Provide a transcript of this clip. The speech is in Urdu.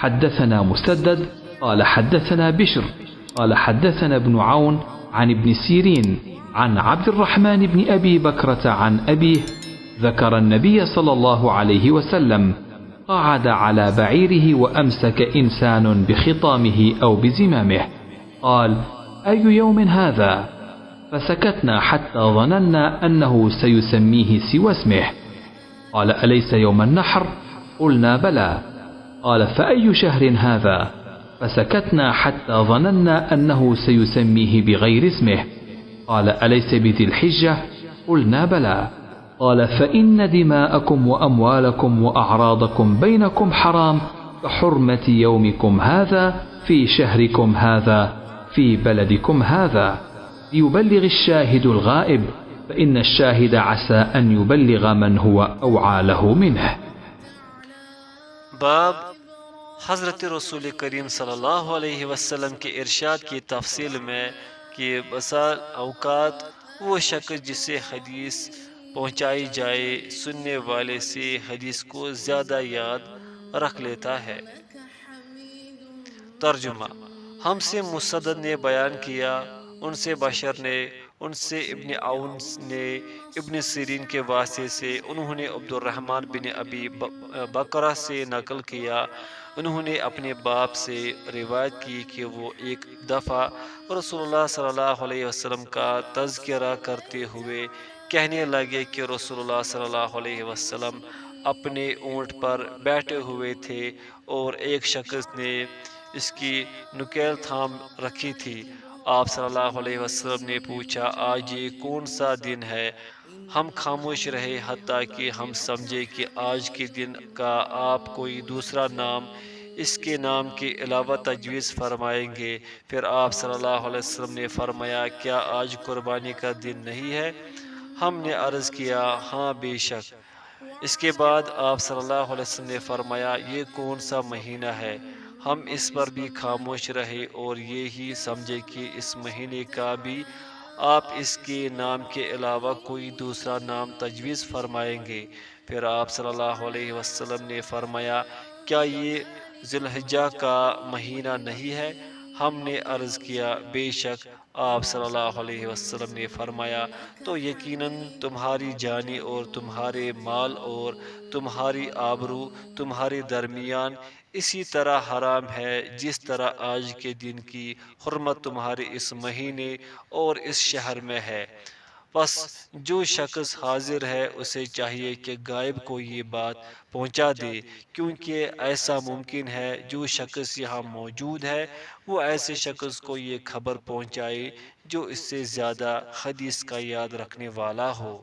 حدثنا مسدد قال حدثنا بشر قال حدثنا ابن عون عن ابن سيرين عن عبد الرحمن بن أبي بكرة عن أبيه ذكر النبي صلى الله عليه وسلم قعد على بعيره وأمسك إنسان بخطامه أو بزمامه، قال: أي يوم هذا؟ فسكتنا حتى ظننا أنه سيسميه سوى اسمه. قال: أليس يوم النحر؟ قلنا: بلى. قال: فأي شهر هذا؟ فسكتنا حتى ظننا أنه سيسميه بغير اسمه. قال: أليس بذي الحجة؟ قلنا: بلى. قال: فإن دماءكم وأموالكم وأعراضكم بينكم حرام كحرمة يومكم هذا في شهركم هذا في بلدكم هذا، ليبلغ الشاهد الغائب، فإن الشاهد عسى أن يبلغ من هو أوعى له منه. باب حضرت رسول کریم صلی اللہ علیہ وسلم کے ارشاد کی تفصیل میں کہ بسا اوقات وہ شخص جسے حدیث پہنچائی جائے سننے والے سے حدیث کو زیادہ یاد رکھ لیتا ہے۔ ترجمہ: ہم سے مسدد نے بیان کیا، ان سے بشر نے، ان سے ابن عون نے ابن سیرین کے واسطے سے، انہوں نے عبد الرحمن بن ابی بکرہ سے نقل کیا، انہوں نے اپنے باپ سے روایت کی کہ وہ ایک دفعہ رسول اللہ صلی اللہ علیہ وسلم کا تذکرہ کرتے ہوئے کہنے لگے کہ رسول اللہ صلی اللہ علیہ وسلم اپنے اونٹ پر بیٹھے ہوئے تھے اور ایک شخص نے اس کی نکیل تھام رکھی تھی۔ آپ صلی اللہ علیہ وسلم نے پوچھا: آج یہ کون سا دن ہے؟ ہم خاموش رہے حتیٰ کہ ہم سمجھے کہ آج کے دن کا آپ کوئی دوسرا نام اس کے نام کے علاوہ تجویز فرمائیں گے۔ پھر آپ صلی اللہ علیہ وسلم نے فرمایا: کیا آج قربانی کا دن نہیں ہے؟ ہم نے عرض کیا: ہاں بے شک۔ اس کے بعد آپ صلی اللہ علیہ وسلم نے فرمایا: یہ کون سا مہینہ ہے؟ ہم اس پر بھی خاموش رہے اور یہی سمجھے کہ اس مہینے کا بھی آپ اس کے نام کے علاوہ کوئی دوسرا نام تجویز فرمائیں گے۔ پھر آپ صلی اللہ علیہ وسلم نے فرمایا: کیا یہ ذی الحجہ کا مہینہ نہیں ہے؟ ہم نے عرض کیا: بے شک۔ آپ صلی اللہ علیہ وسلم نے فرمایا: تو یقیناً تمہاری جانیں اور تمہارے مال اور تمہاری آبرو تمہارے درمیان اسی طرح حرام ہے جس طرح آج کے دن کی حرمت تمہارے اس مہینے اور اس شہر میں ہے۔ بس جو شخص حاضر ہے اسے چاہیے کہ غائب کو یہ بات پہنچا دے، کیونکہ ایسا ممکن ہے جو شخص یہاں موجود ہے وہ ایسے شخص کو یہ خبر پہنچائے جو اس سے زیادہ حدیث کا یاد رکھنے والا ہو۔